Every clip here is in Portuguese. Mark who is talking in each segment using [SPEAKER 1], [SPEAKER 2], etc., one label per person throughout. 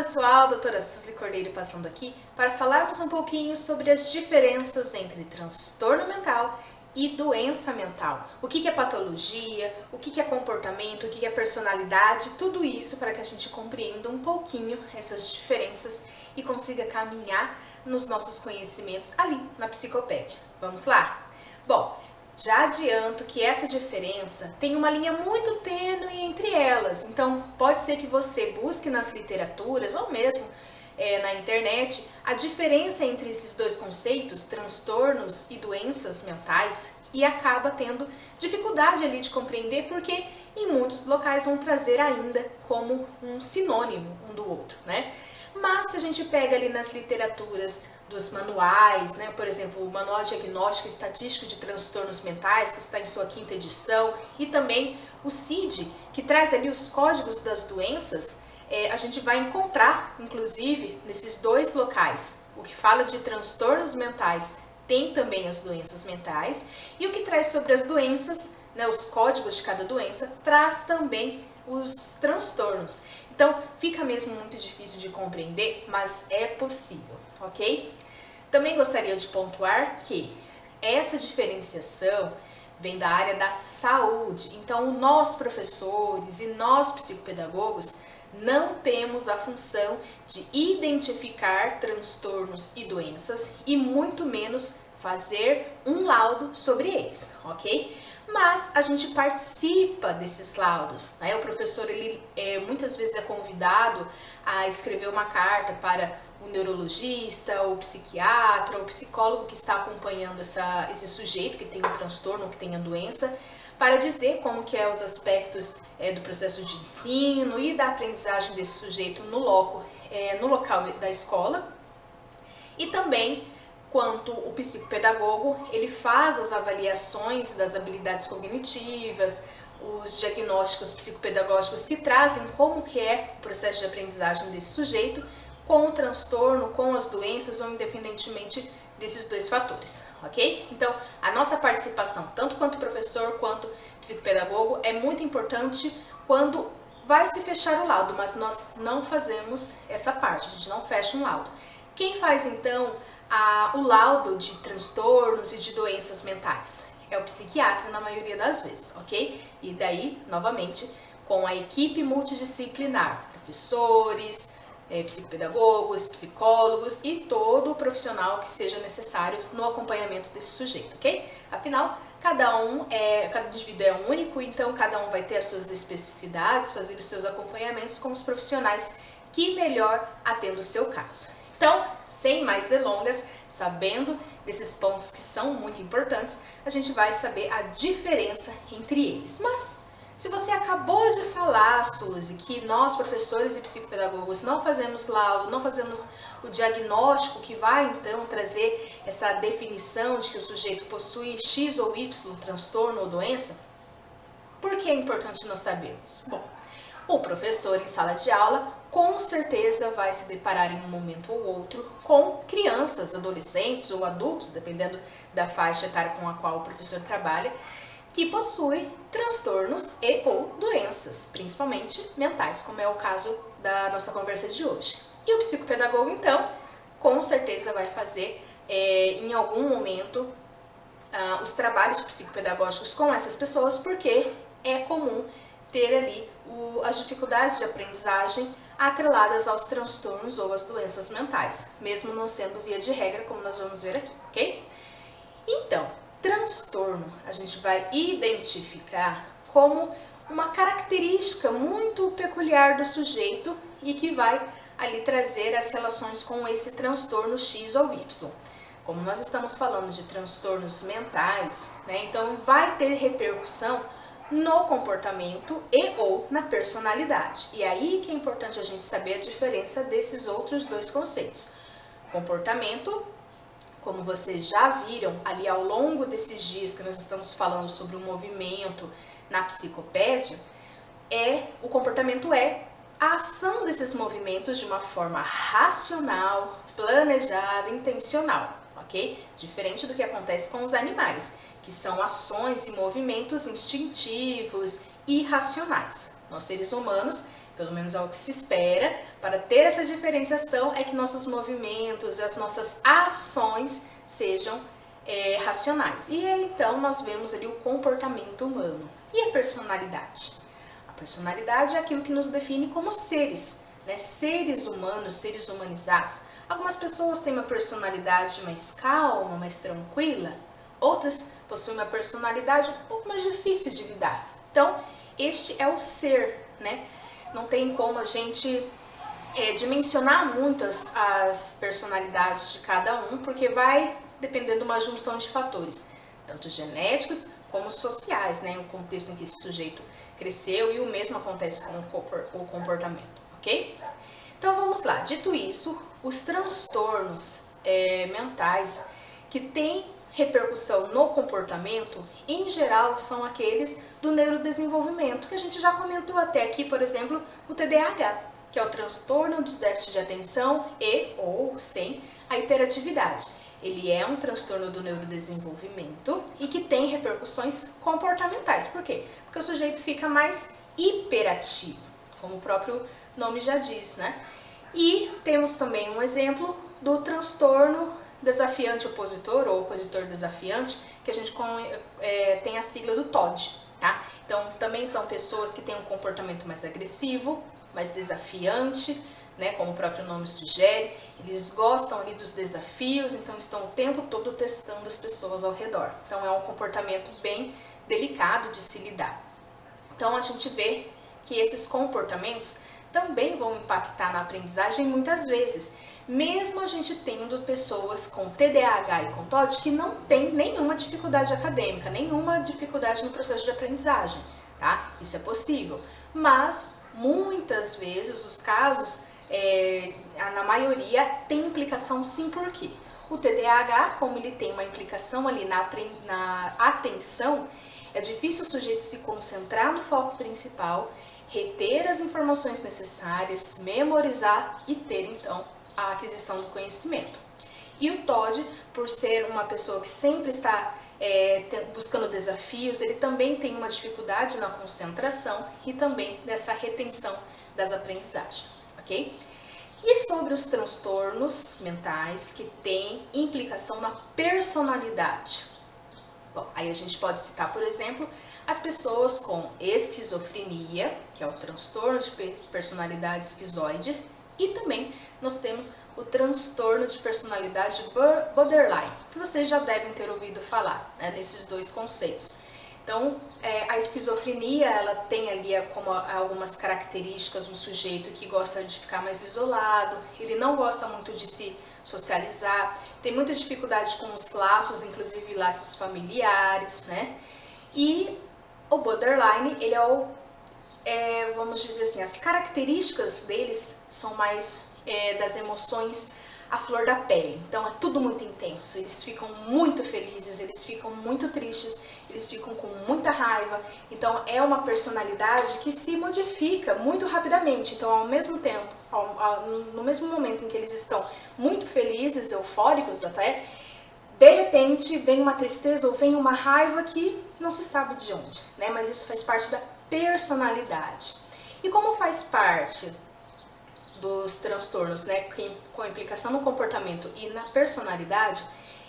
[SPEAKER 1] pessoal, doutora Suzy Cordeiro passando aqui para falarmos um pouquinho sobre as diferenças entre transtorno mental e doença mental. O que é patologia, o que é comportamento, o que é personalidade, tudo isso para que a gente compreenda um pouquinho essas diferenças e consiga caminhar nos nossos conhecimentos ali na psicopédia. Vamos lá? Bom, já adianto que essa diferença tem uma linha muito tênue entre elas, então pode ser que você busque nas literaturas ou mesmo na internet a diferença entre esses dois conceitos, transtornos e doenças mentais, e acaba tendo dificuldade ali de compreender porque em muitos locais vão trazer ainda como um sinônimo um do outro, né? Mas se a gente pega ali nas literaturas dos manuais, né, por exemplo, o Manual Diagnóstico e Estatístico de Transtornos Mentais, que está em sua 5ª edição, e também o CID, que traz ali os códigos das doenças, a gente vai encontrar, inclusive, nesses dois locais, o que fala de transtornos mentais tem também as doenças mentais, e o que traz sobre as doenças, né, os códigos de cada doença, traz também os transtornos. Então, fica mesmo muito difícil de compreender, mas é possível, ok? Também gostaria de pontuar que essa diferenciação vem da área da saúde. Então, nós professores e nós psicopedagogos não temos a função de identificar transtornos e doenças e muito menos fazer um laudo sobre eles, ok? Mas a gente participa desses laudos, né? O professor ele muitas vezes é convidado a escrever uma carta para o neurologista, o psiquiatra, o psicólogo que está acompanhando esse sujeito que tem um transtorno, que tem a doença, para dizer como que é os aspectos do processo de ensino e da aprendizagem desse sujeito no local da escola, e também quanto o psicopedagogo, ele faz as avaliações das habilidades cognitivas, os diagnósticos psicopedagógicos que trazem como que é o processo de aprendizagem desse sujeito, com o transtorno, com as doenças ou independentemente desses dois fatores, ok? Então, a nossa participação, tanto quanto professor quanto psicopedagogo, é muito importante quando vai se fechar o laudo, mas nós não fazemos essa parte, a gente não fecha um laudo. Quem faz então o laudo de transtornos e de doenças mentais? É o psiquiatra na maioria das vezes, ok? E daí, novamente, com a equipe multidisciplinar, professores, psicopedagogos, psicólogos e todo o profissional que seja necessário no acompanhamento desse sujeito, ok? Afinal, cada indivíduo é único, então cada um vai ter as suas especificidades, fazer os seus acompanhamentos com os profissionais que melhor atendam o seu caso. Então, sem mais delongas, sabendo desses pontos que são muito importantes, a gente vai saber a diferença entre eles. Mas, se você acabou de falar, Suzy, que nós, professores e psicopedagogos, não fazemos laudo, não fazemos o diagnóstico que vai, então, trazer essa definição de que o sujeito possui X ou Y, transtorno ou doença, por que é importante nós sabermos? Bom, o professor em sala de aula com certeza vai se deparar em um momento ou outro com crianças, adolescentes ou adultos, dependendo da faixa etária com a qual o professor trabalha, que possuem transtornos e ou doenças, principalmente mentais, como é o caso da nossa conversa de hoje. E o psicopedagogo, então, com certeza vai fazer em algum momento os trabalhos psicopedagógicos com essas pessoas, porque é comum ter ali as dificuldades de aprendizagem atreladas aos transtornos ou às doenças mentais, mesmo não sendo via de regra, como nós vamos ver aqui, ok? Então, transtorno a gente vai identificar como uma característica muito peculiar do sujeito e que vai ali trazer as relações com esse transtorno X ou Y. Como nós estamos falando de transtornos mentais, né, então vai ter repercussão no comportamento e ou na personalidade. E aí que é importante a gente saber a diferença desses outros dois conceitos. Comportamento, como vocês já viram ali ao longo desses dias que nós estamos falando sobre o movimento na psicopédia, o comportamento é a ação desses movimentos de uma forma racional, planejada, intencional, ok? Diferente do que acontece com os animais, que são ações e movimentos instintivos e irracionais. Nós, seres humanos, pelo menos é o que se espera, para ter essa diferenciação é que nossos movimentos e as nossas ações sejam racionais. E aí, então nós vemos ali o comportamento humano. E a personalidade? A personalidade é aquilo que nos define como seres, né? Seres humanos, seres humanizados. Algumas pessoas têm uma personalidade mais calma, mais tranquila, outras possuem uma personalidade um pouco mais difícil de lidar. Então, este é o ser, né? Não tem como a gente dimensionar muito as personalidades de cada um, porque vai dependendo de uma junção de fatores, tanto genéticos como sociais, né? O contexto em que esse sujeito cresceu, e o mesmo acontece com o comportamento, ok? Então vamos lá, dito isso, os transtornos mentais que têm repercussão no comportamento, em geral, são aqueles do neurodesenvolvimento, que a gente já comentou até aqui, por exemplo, o TDAH, que é o transtorno de déficit de atenção e ou sem a hiperatividade. Ele é um transtorno do neurodesenvolvimento e que tem repercussões comportamentais. Por quê? Porque o sujeito fica mais hiperativo, como o próprio nome já diz, né? E temos também um exemplo do transtorno desafiante opositor ou opositor desafiante, que a gente tem a sigla do TOD, tá? Então, também são pessoas que têm um comportamento mais agressivo, mais desafiante, né? Como o próprio nome sugere, eles gostam ali dos desafios, então estão o tempo todo testando as pessoas ao redor. Então, é um comportamento bem delicado de se lidar. Então, a gente vê que esses comportamentos também vão impactar na aprendizagem muitas vezes, mesmo a gente tendo pessoas com TDAH e com TOD que não tem nenhuma dificuldade acadêmica, nenhuma dificuldade no processo de aprendizagem, tá? Isso é possível, mas muitas vezes os casos, na maioria, tem implicação sim, por quê? O TDAH, como ele tem uma implicação ali na atenção, é difícil o sujeito se concentrar no foco principal, reter as informações necessárias, memorizar e ter, então, a aquisição do conhecimento. E o TOD, por ser uma pessoa que sempre está buscando desafios, ele também tem uma dificuldade na concentração e também dessa retenção das aprendizagens, ok? E sobre os transtornos mentais que têm implicação na personalidade? Bom, aí a gente pode citar, por exemplo, as pessoas com esquizofrenia, que é o transtorno de personalidade esquizoide, e também nós temos o transtorno de personalidade borderline, que vocês já devem ter ouvido falar, né, desses dois conceitos. Então, a esquizofrenia, ela tem ali como algumas características um sujeito que gosta de ficar mais isolado, ele não gosta muito de se socializar, tem muita dificuldade com os laços, inclusive laços familiares, né? E o borderline, ele vamos dizer assim, as características deles são mais das emoções à flor da pele. Então é tudo muito intenso, eles ficam muito felizes, eles ficam muito tristes, eles ficam com muita raiva. Então é uma personalidade que se modifica muito rapidamente. Então ao mesmo tempo, no mesmo momento em que eles estão muito felizes, eufóricos até, de repente vem uma tristeza ou vem uma raiva que não se sabe de onde, né? Mas isso faz parte da personalidade. E como faz parte dos transtornos, né, com implicação no comportamento e na personalidade,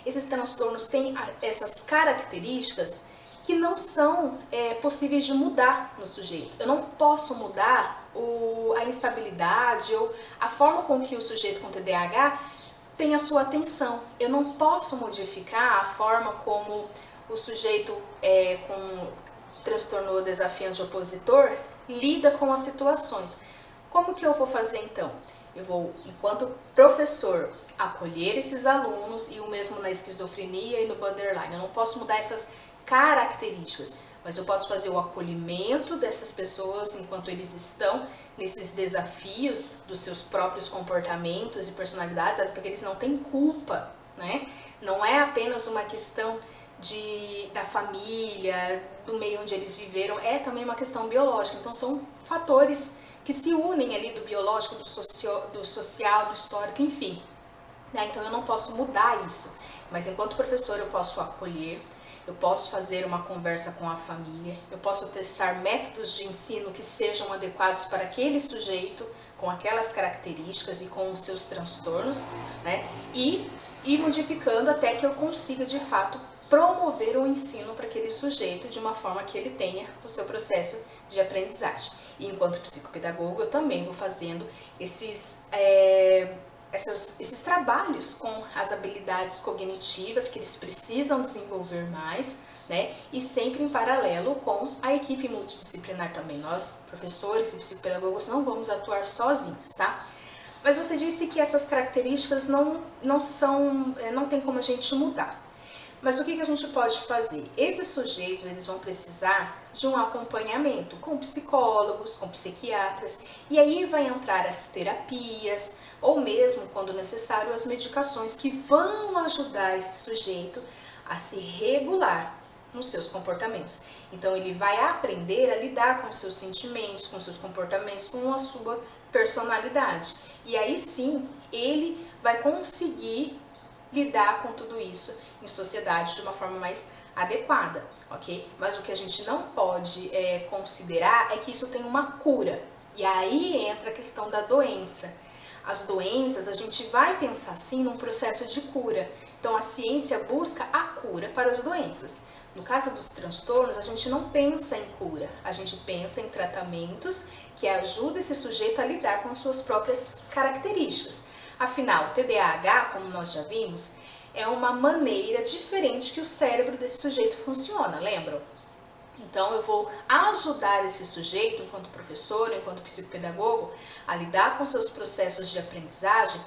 [SPEAKER 1] esses transtornos têm essas características que não são possíveis de mudar no sujeito. Eu não posso mudar a instabilidade ou a forma com que o sujeito com TDAH tem a sua atenção. Eu não posso modificar a forma como o sujeito com transtorno desafiante opositor lida com as situações. Como que eu vou fazer então? Eu vou, enquanto professor, acolher esses alunos, e o mesmo na esquizofrenia e no borderline. Eu não posso mudar essas características, mas eu posso fazer o acolhimento dessas pessoas enquanto eles estão nesses desafios dos seus próprios comportamentos e personalidades, até porque eles não têm culpa, né? Não é apenas uma questão da família, do meio onde eles viveram, é também uma questão biológica. Então são fatores que se unem ali do biológico, do social, do histórico, enfim. Né? Então eu não posso mudar isso, mas enquanto professor eu posso acolher, eu posso fazer uma conversa com a família, eu posso testar métodos de ensino que sejam adequados para aquele sujeito, com aquelas características e com os seus transtornos, né? E ir modificando até que eu consiga, de fato, promover o ensino para aquele sujeito de uma forma que ele tenha o seu processo de aprendizagem. E enquanto psicopedagogo, eu também vou fazendo esses trabalhos com as habilidades cognitivas que eles precisam desenvolver mais, né? E sempre em paralelo com a equipe multidisciplinar também. Nós, professores e psicopedagogos, não vamos atuar sozinhos, tá? Mas você disse que essas características não tem como a gente mudar. Mas o que a gente pode fazer? Esses sujeitos, eles vão precisar de um acompanhamento com psicólogos, com psiquiatras, e aí vai entrar as terapias, ou mesmo, quando necessário, as medicações que vão ajudar esse sujeito a se regular nos seus comportamentos. Então, ele vai aprender a lidar com os seus sentimentos, com os seus comportamentos, com a sua personalidade. E aí sim, ele vai conseguir lidar com tudo isso em sociedade de uma forma mais adequada, ok? Mas o que a gente não pode considerar é que isso tem uma cura. E aí entra a questão da doença. As doenças, a gente vai pensar sim num processo de cura. Então a ciência busca a cura para as doenças. No caso dos transtornos, a gente não pensa em cura, a gente pensa em tratamentos que ajudam esse sujeito a lidar com as suas próprias características. Afinal, TDAH, como nós já vimos, é uma maneira diferente que o cérebro desse sujeito funciona, lembram? Então, eu vou ajudar esse sujeito, enquanto professor, enquanto psicopedagogo, a lidar com seus processos de aprendizagem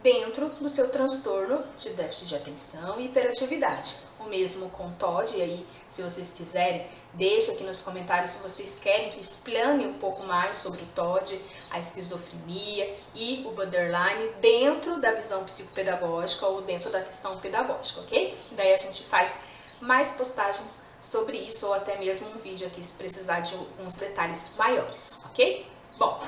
[SPEAKER 1] dentro do seu transtorno de déficit de atenção e hiperatividade. O mesmo com TOD, e aí, se vocês quiserem, deixa aqui nos comentários se vocês querem que explane um pouco mais sobre o TOD, a esquizofrenia e o borderline dentro da visão psicopedagógica ou dentro da questão pedagógica, ok? Daí a gente faz mais postagens sobre isso ou até mesmo um vídeo aqui se precisar de uns detalhes maiores, ok? Bom,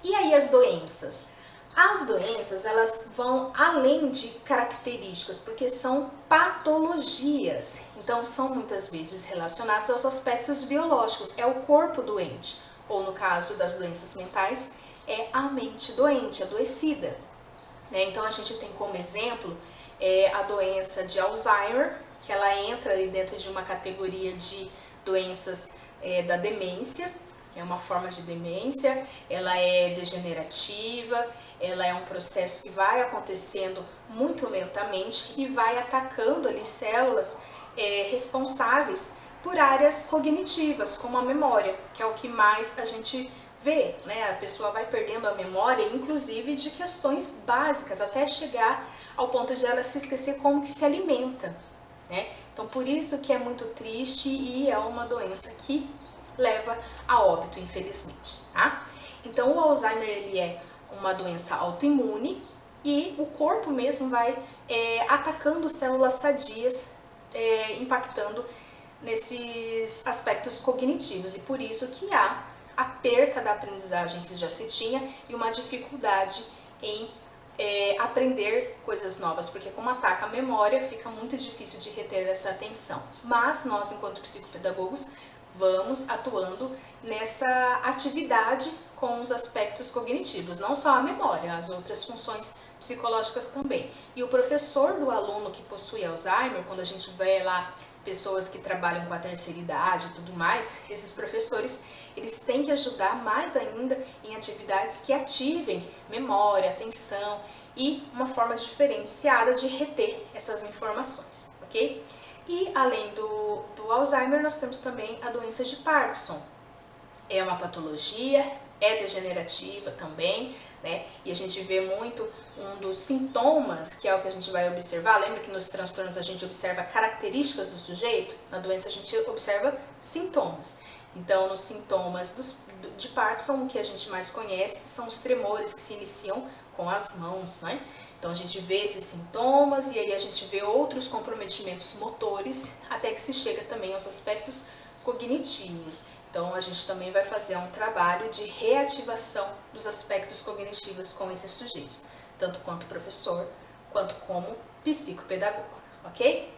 [SPEAKER 1] e aí as doenças? As doenças, elas vão além de características, porque são patologias. Então, são muitas vezes relacionadas aos aspectos biológicos. É o corpo doente, ou no caso das doenças mentais, é a mente doente, adoecida. Então, a gente tem como exemplo a doença de Alzheimer, que ela entra ali dentro de uma categoria de doenças da demência. É uma forma de demência, ela é degenerativa, ela é um processo que vai acontecendo muito lentamente e vai atacando ali células responsáveis por áreas cognitivas, como a memória, que é o que mais a gente vê, né? A pessoa vai perdendo a memória, inclusive de questões básicas, até chegar ao ponto de ela se esquecer como que se alimenta, né? Então, por isso que é muito triste e é uma doença que leva a óbito, infelizmente, tá? Então, o Alzheimer, ele é uma doença autoimune e o corpo mesmo vai atacando células sadias, impactando nesses aspectos cognitivos, e por isso que há a perca da aprendizagem que já se tinha e uma dificuldade em aprender coisas novas, porque como ataca a memória, fica muito difícil de reter essa atenção. Mas nós, enquanto psicopedagogos, vamos atuando nessa atividade com os aspectos cognitivos, não só a memória, as outras funções psicológicas também. E o professor do aluno que possui Alzheimer, quando a gente vê lá pessoas que trabalham com a terceira idade e tudo mais, esses professores, eles têm que ajudar mais ainda em atividades que ativem memória, atenção e uma forma diferenciada de reter essas informações, ok? E além do Alzheimer, nós temos também a doença de Parkinson. É uma patologia, é degenerativa também, né? E a gente vê muito um dos sintomas, que é o que a gente vai observar. Lembra que nos transtornos a gente observa características do sujeito? Na doença a gente observa sintomas. Então, nos sintomas de Parkinson, o que a gente mais conhece são os tremores que se iniciam com as mãos, né? Então, a gente vê esses sintomas e aí a gente vê outros comprometimentos motores, até que se chega também aos aspectos cognitivos. Então, a gente também vai fazer um trabalho de reativação dos aspectos cognitivos com esses sujeitos, tanto quanto professor, quanto como psicopedagogo, ok?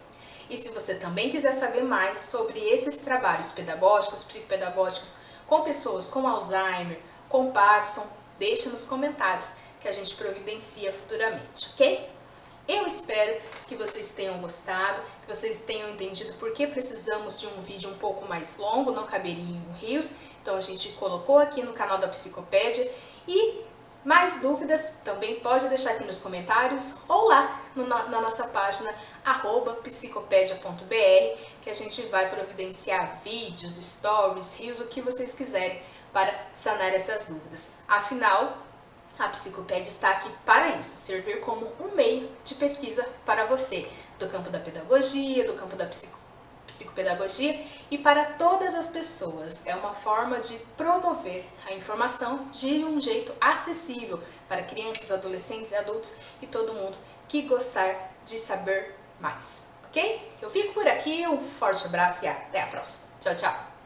[SPEAKER 1] E se você também quiser saber mais sobre esses trabalhos pedagógicos, psicopedagógicos com pessoas com Alzheimer, com Parkinson, deixa nos comentários que a gente providencia futuramente, ok? Eu espero que vocês tenham gostado, que vocês tenham entendido por que precisamos de um vídeo um pouco mais longo, não caberia em um Reels, então a gente colocou aqui no canal da Psicopédia. E mais dúvidas também pode deixar aqui nos comentários ou lá na nossa página @psicopedia.br, que a gente vai providenciar vídeos, stories, reels, o que vocês quiserem para sanar essas dúvidas. Afinal, a Psicopédia está aqui para isso, servir como um meio de pesquisa para você, do campo da pedagogia, do campo da psicopedagogia e para todas as pessoas. É uma forma de promover a informação de um jeito acessível para crianças, adolescentes, adultos e todo mundo que gostar de saber mais, ok? Eu fico por aqui, um forte abraço e até a próxima. Tchau, tchau!